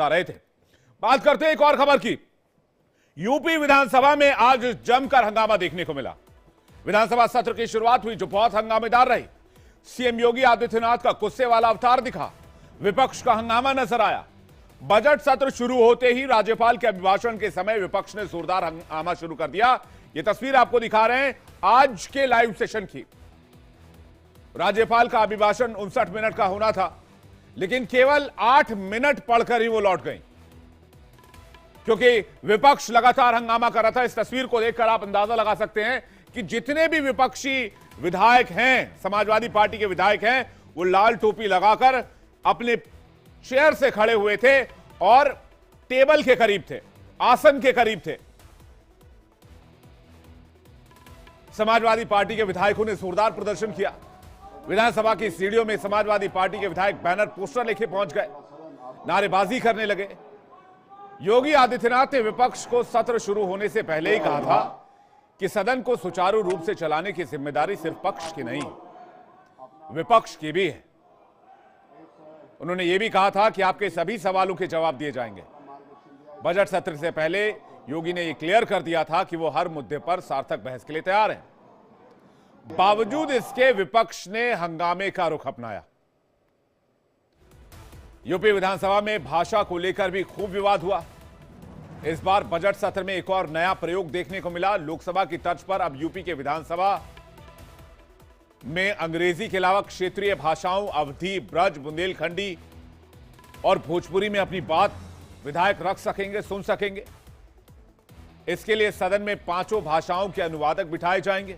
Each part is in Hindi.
रहे थे। बात करते हैं एक और खबर की। यूपी विधानसभा में आज जमकर हंगामा देखने को मिला। विधानसभा सत्र की शुरुआत हुई जो बहुत हंगामेदार रही। सीएम योगी आदित्यनाथ का गुस्से वाला अवतार दिखा, विपक्ष का हंगामा नजर आया। बजट सत्र शुरू होते ही राज्यपाल के अभिभाषण के समय विपक्ष ने जोरदार हंगामा शुरू कर दिया। यह तस्वीर आपको दिखा रहे हैं आज के लाइव सेशन की। राज्यपाल का अभिभाषण 59 मिनट का होना था, लेकिन केवल 8 मिनट पढ़कर ही वो लौट गई, क्योंकि विपक्ष लगातार हंगामा कर रहा था। इस तस्वीर को देखकर आप अंदाजा लगा सकते हैं कि जितने भी विपक्षी विधायक हैं, समाजवादी पार्टी के विधायक हैं, वो लाल टोपी लगाकर अपने चेयर से खड़े हुए थे और टेबल के करीब थे, आसन के करीब थे। समाजवादी पार्टी के विधायकों ने जोरदार प्रदर्शन किया। विधानसभा की सीढ़ियों में समाजवादी पार्टी के विधायक बैनर पोस्टर लेके पहुंच गए, नारेबाजी करने लगे। योगी आदित्यनाथ ने विपक्ष को सत्र शुरू होने से पहले ही कहा था कि सदन को सुचारू रूप से चलाने की जिम्मेदारी सिर्फ पक्ष की नहीं, विपक्ष की भी है। उन्होंने यह भी कहा था कि आपके सभी सवालों के जवाब दिए जाएंगे। बजट सत्र से पहले योगी ने यह क्लियर कर दिया था कि वो हर मुद्दे पर सार्थक बहस के लिए तैयार हैं। बावजूद इसके विपक्ष ने हंगामे का रुख अपनाया। यूपी विधानसभा में भाषा को लेकर भी खूब विवाद हुआ। इस बार बजट सत्र में एक और नया प्रयोग देखने को मिला। लोकसभा की तर्ज पर अब यूपी के विधानसभा में अंग्रेजी के अलावा क्षेत्रीय भाषाओं अवधी, ब्रज, बुंदेलखंडी और भोजपुरी में अपनी बात विधायक रख सकेंगे, सुन सकेंगे। इसके लिए सदन में 5 भाषाओं के अनुवादक बिठाए जाएंगे।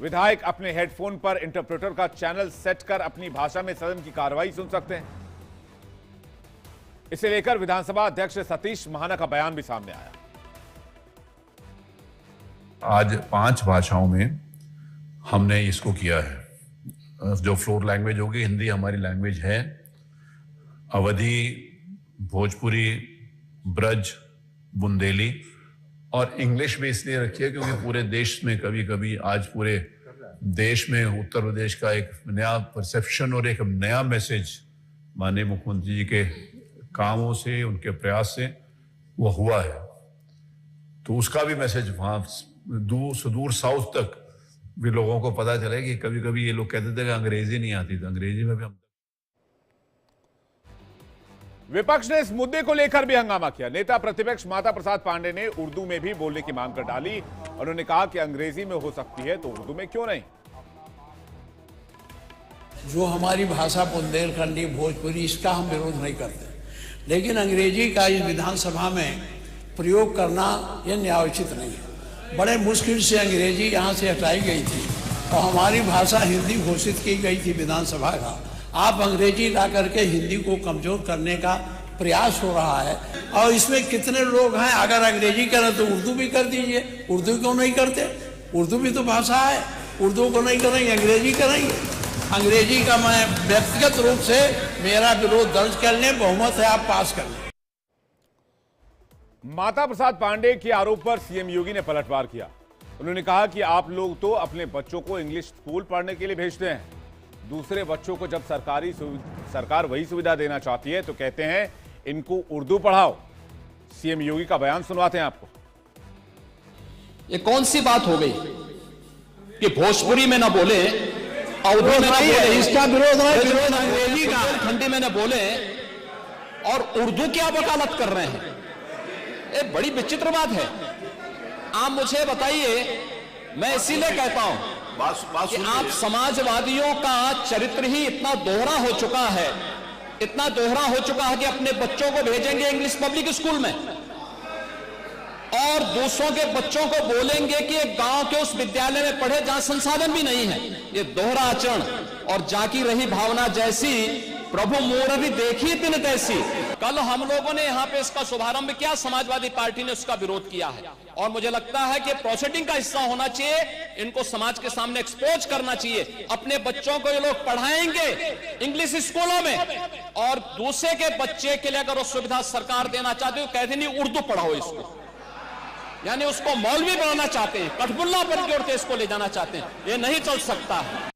विधायक अपने हेडफोन पर इंटरप्रेटर का चैनल सेट कर अपनी भाषा में सदन की कार्रवाई सुन सकते हैं। इसे लेकर विधानसभा अध्यक्ष सतीश महाना का बयान भी सामने आया। आज 5 भाषाओं में हमने इसको किया है। जो फ्लोर लैंग्वेज होगी, हिंदी हमारी लैंग्वेज है, अवधी, भोजपुरी, ब्रज, बुंदेली और इंग्लिश भी इसलिए रखी है क्योंकि पूरे देश में कभी कभी आज पूरे देश में उत्तर प्रदेश का एक नया परसेप्शन और एक नया मैसेज माननीय मुख्यमंत्री जी के कामों से, उनके प्रयास से वो हुआ है। तो उसका भी मैसेज वहां सुदूर साउथ तक भी लोगों को पता चले कि कभी कभी ये लोग कहते थे कि अंग्रेजी नहीं आती, तो अंग्रेजी में भी हम। विपक्ष ने इस मुद्दे को लेकर भी हंगामा किया। नेता प्रतिपक्ष माता प्रसाद पांडे ने उर्दू में भी बोलने की मांग कर डाली। उन्होंने कहा कि अंग्रेजी में हो सकती है तो उर्दू में क्यों नहीं। जो हमारी भाषा बुंदेलखंडी, भोजपुरी, इसका हम विरोध नहीं करते, लेकिन अंग्रेजी का इस विधानसभा में प्रयोग करना यह न्यायोचित नहीं है। बड़े मुश्किल से अंग्रेजी यहाँ से हटाई गई थी और हमारी भाषा हिंदी घोषित की गई थी विधानसभा का। आप अंग्रेजी ला करके हिंदी को कमजोर करने का प्रयास हो रहा है। और इसमें कितने लोग हैं, अगर अंग्रेजी करें तो उर्दू भी कर दीजिए। उर्दू क्यों नहीं करते? उर्दू भी तो भाषा है। उर्दू को नहीं करेंगे, अंग्रेजी करेंगे। अंग्रेजी का मैं व्यक्तिगत रूप से मेरा विरोध दर्ज कर लें, बहुमत है, आप पास कर लें। माता प्रसाद पांडे के आरोप पर सीएम योगी ने पलटवार किया। उन्होंने कहा कि आप लोग तो अपने बच्चों को इंग्लिश स्कूल पढ़ने के लिए भेजते हैं, दूसरे बच्चों को जब सरकार वही सुविधा देना चाहती है तो कहते हैं इनको उर्दू पढ़ाओ। सीएम योगी का बयान सुनवाते हैं आपको। ये कौन सी बात हो गई कि भोजपुरी में ना बोले, अवधी में ना बोले, इसका विरोध अंग्रेजी का खंडी में ना बोले और उर्दू की आप वकालत कर रहे हैं। ये बड़ी विचित्र बात है। आप मुझे बताइए, मैं इसीलिए कहता हूं कि आप समाजवादियों का चरित्र ही इतना दोहरा हो चुका है, इतना दोहरा हो चुका है कि अपने बच्चों को भेजेंगे इंग्लिश पब्लिक स्कूल में और दूसरों के बच्चों को बोलेंगे कि एक गांव के उस विद्यालय में पढ़े जहां संसाधन भी नहीं है। ये दोहरा आचरण और जाकी रही भावना जैसी प्रभु मोररी देखी तिन तैसी। कल हम लोगों ने यहां पे इसका शुभारंभ किया, समाजवादी पार्टी ने उसका विरोध किया है और मुझे लगता है कि प्रोसीडिंग का हिस्सा होना चाहिए। इनको समाज के सामने एक्सपोज करना चाहिए। अपने बच्चों को ये लोग पढ़ाएंगे इंग्लिश स्कूलों में और दूसरे के बच्चे के लिए अगर वो सुविधा सरकार देना चाहती है तो कहते नहीं उर्दू पढ़ाओ इसको, यानी उसको मौलवी बनाना चाहते हैं, कठपुल्ला पर जोड़ते इसको ले जाना चाहते हैं। ये नहीं चल सकता है।